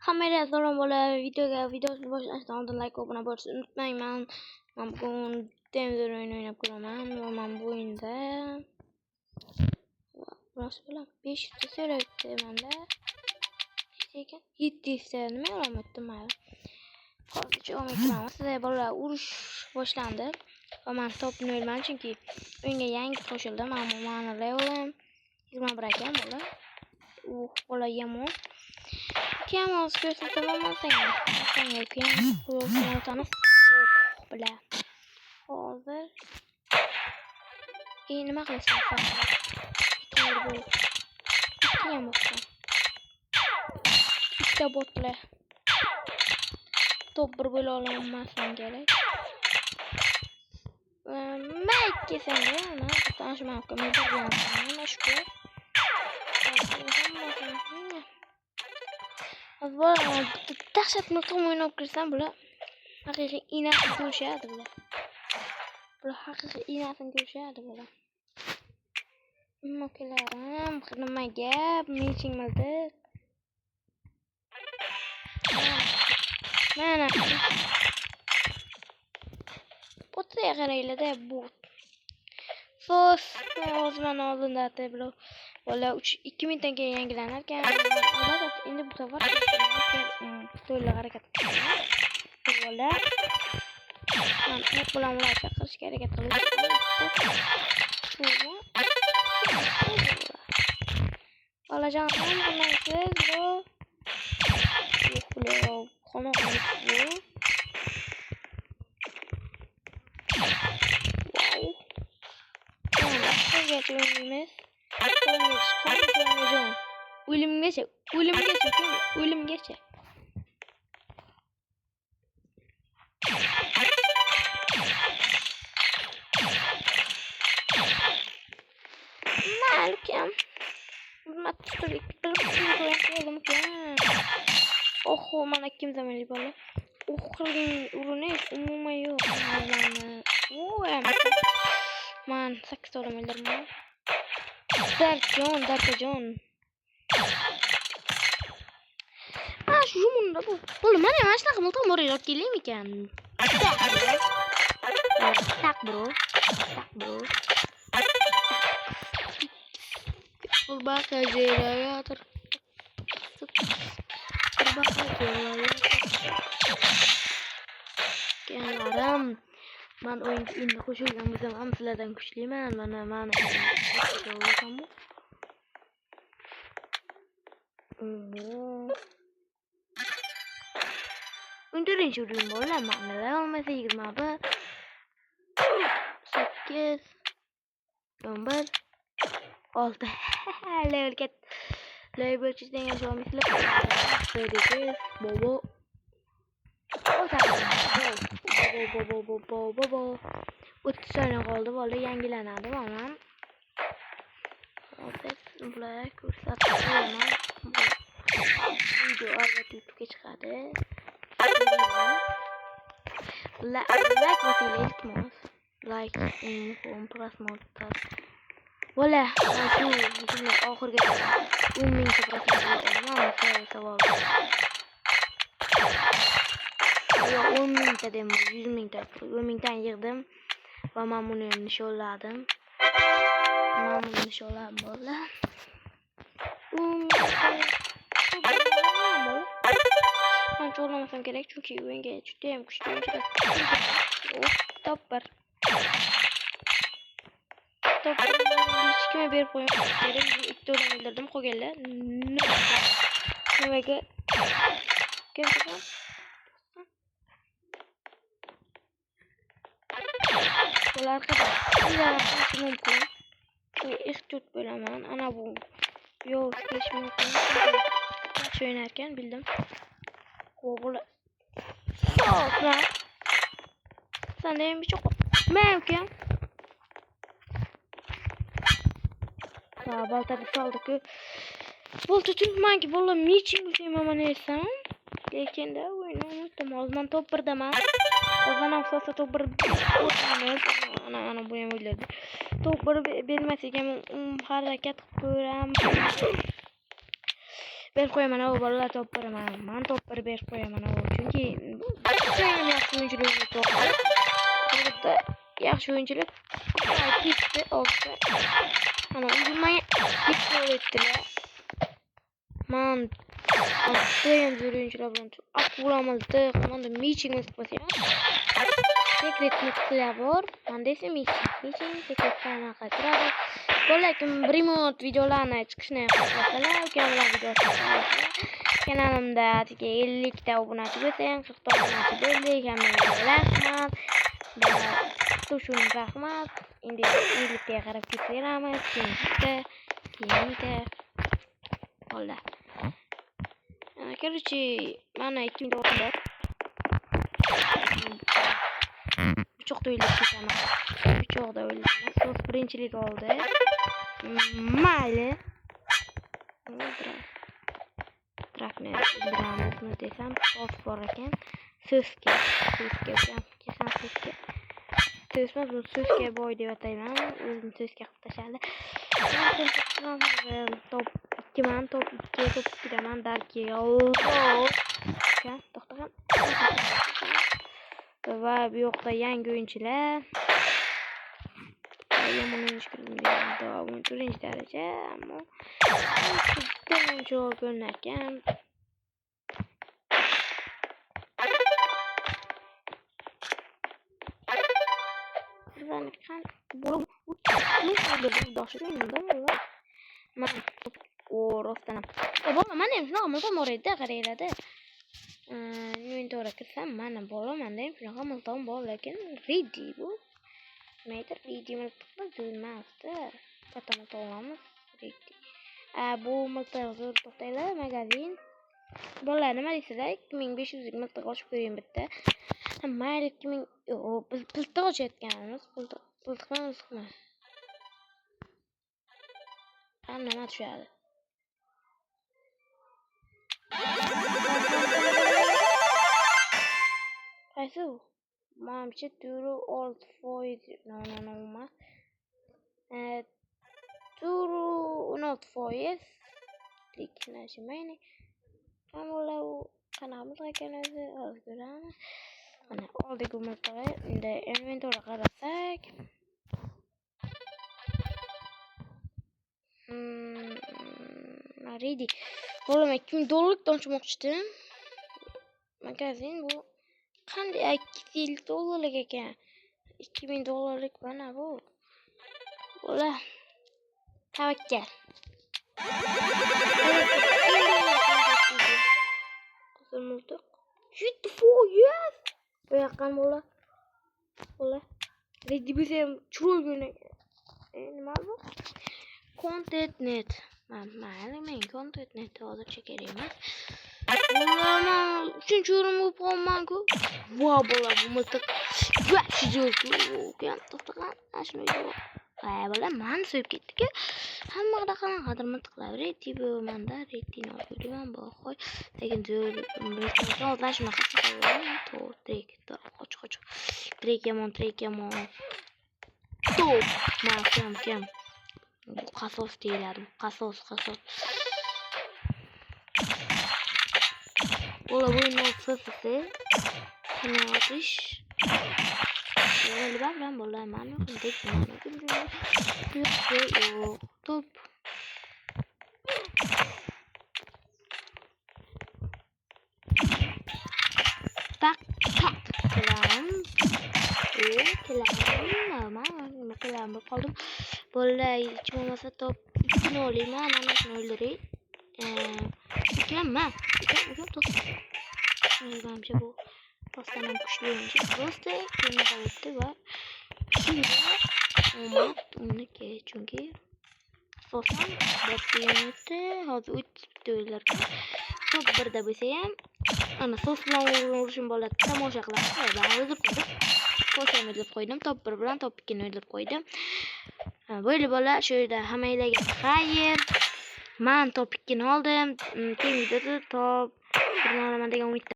Hammaga salom bo'ladi. Videoni boshlashdan oldin like obuna bo'lishni unutmangman. Men bugun Denver o'ynab ko'raman va men bu o'yinda bilan 5 ta so'rayapti menda. Ekan 7 ta nima olamatdim mayli. Hozircha o'ynayman. Sizlar bolalar urush boshlandi. Va men topni o'ynaman chunki o'yinga yangi qo'shildim. Meni levelim 21 ekan bola. Bola yomon. Kemos ko'rsataman senga. Senga kemos ko'rsatamiz. Bla. Hozir nima qilasan? Ikki bo'lsin. Ikkita botlar. Top bir bo'la olmasan kerak. Mayke senga ana tanishman men bilan mashhur. Dahshatli tom o'ynab kirsam bular haqiqiy inasini ko'rishadi bular. Bular haqiqiy inasini ko'rishadi bular. Nokalarim nima gap? Meeting bo'ldi. Mana. O'tga qaraylar-da bu. Sos o'zman oldinda tablo. Bola 2000 tanga yangilanar ekan. Endi bu safar to'la harakat qilamiz. Bola. Men bilan ular chaqirishga harakat qilamiz. Bolajon, nima qilasiz bu? Yo'q, qanoqlik bu. O'limgacha. Malkam. Oho, mana kim zamonli bola. Qilgan urinish umuman yo'q. Man 8 olamaylarman. Darkajon. Shu munda bu. Bo'l, mana mana shunaqa milton bo'raylar kelaymi ekan? Tak bro. Berbakar generator. Kengaram. Men o'yinga endi qo'shilgan bo'lsam ham sizlardan kuchliman. Mana qo'shilganman. Undirinchi o'rin bo'lar, ma'noda olmasa 21 8 11 6 level ket level chizgan yo'lmislar bobo bobo 30 saniya qoldi, bola yangilanadi mana. Hozir bular ko'rsatdim. Video albatta YouTube'ga chiqadi. Like bosinglar iltimos. Like muhim prasmotlar. Bola, shu videoni oxiriga 10,000 ta prasmotlar savol. Yo 10,000 ta dem, 100,000 ta, 10,000 ta yig'dim va men buni nishonladim. Bola. Men cho'lamasam kerak chunki o'yinga juda ham kuchli o'yinchilar. Topper. Hech kimga berib qo'ymadim kerak. 2 ta o'yinlardim qolganlar. Nimaga? Keldim. Bular qanday mumkin? Ehtiyot bo'laman. Ana bu yo'q kelish mumkin. Yaxshi o'ynar ekan, bildim. Qo'g'il. So'zlar. Senda ham bicho mumkin. Baltada soldi-ku. Bolta turmanki bola meeting uchun mana esam. Lekin da o'yinni unutdim. Hozir top 1daman. Hozir ham so'sa top 1 ana bu ham o'yladi. Top 1 bermas ekan harakat qilib ko'ram. berib qo'yaman bolalar top beraman. Men top berib qo'yaman chunki judayam yaxshi o'yinchilik to'g'ri. Albatta yaxshi o'yinchilik ketdi olsa. Mana o'zimga hech gol etdilar. Men judayam zo'r o'yinchilar bilan akkulamizda mana michingimiz bo'lsa sekret qilib bor. Menda esa miching sekret qanaqa turadi. Lekin remote videolarni chiqishni xohlasalar, ukamlar videosini kanalimda 50 ta obunachi bo'lsang, 40 ta obunachi bo'ldik, hammaga rahmat. Shuni rahmat. Endi 50 ga qarab ketaveramiz. Keyin Hola. Короче, mana 2000 dollar bor. Uchoqda o'ylab ketaman. Uchoqda o'ylaymiz. So'z birinchilik oldi. Mayli. Trakni bilamiz desam, so'z bor ekan. So'zga boy deb atayman. O'zim so'zga qilib tashladi. Top 2 man, top 2 man darki. To'xtagan. Va bu yoqda yangi o'yinchilar. Yomon o'yinchilar birinchi daraja, ammo juda joy ko'rinarkan. Rostdan ham. Bola mana ham shunaqa milton bor edi, qaranglar-da. Inventorga kirsam, mana bola menda ham shunaqa milton bor, lekin ready bu. Nimadir ready milton bo'lmasdi. Qatama to'g'ramiz ready. Bu milton zo'r to'xtaylar, magazin. Bolalar nima deysizlar? 2500 lik milton ochib ko'ring bitta. Mayli 2000 biz pilta ochayotganmiz. Piltqami? Nima tushadi? Qaysi u? Manimcha turu old foid. No. Turu not foid. Klikni nashmayni. Ammo qanaqamiz ekan o'zi o'zgaramiz. Mana oldik umurtag'i. Unda inventorga qarasak. Ready. Bo'lam 2000 dollardan ochmoqchidim. Magazin bu qanday 250 dollarlik ekan. 2000 dollarlik mana bu. Bo'la. Tavakkal. Qizilmurtiq. Yes. Bu yoqqan bo'la. Ready bo'lsa ham chiroyli. Nima bu? Content.net. Mayli, men Content.net hozircha kerak emas. Ularni 3-o'rim bo'lib qolman-ku. Va bola bu miltiq. Yaxshi jo'ku. To'xtagan. Shuni yo'q. Bola men so'yib ketdi-ku. Hammaga qanaqadir miltiqlar ready bu menda ready no'yman bu. Qo'y. Lekin zo'r miltiqlar shunaqa qilib qoch. Trek yomon. Top. Mahkam. Qasos deyiladi. Qasos. Bola bu no'xsasi. Qani otish. Yo'l bilan bo'laman. Yo'q. Top. Tak. Kelam qoldim. Bola hech bo'lmasa top 2 olayman. Mana shuni o'ldiray. Nima? Menimcha bu rostdan ham kuchli o'yinchi. Rosta keyin qolibdi va uniki chunki asosan botiyonda hozir o'tibdi o'yinlarga. Top 1da bo'lsa ham ana sos bilan urishim bo'ladi. Tomosha qilamiz. O'ldirib qo'ydim. Qo'shimni deb qo'ydim. Top 1 bilan top 2 ni o'ldirib qo'ydim. Bo'li bola shu yerda hammalarga xayr. Men top 2 ni oldim. Keyingi videoda top 1 ni olaman degan umidda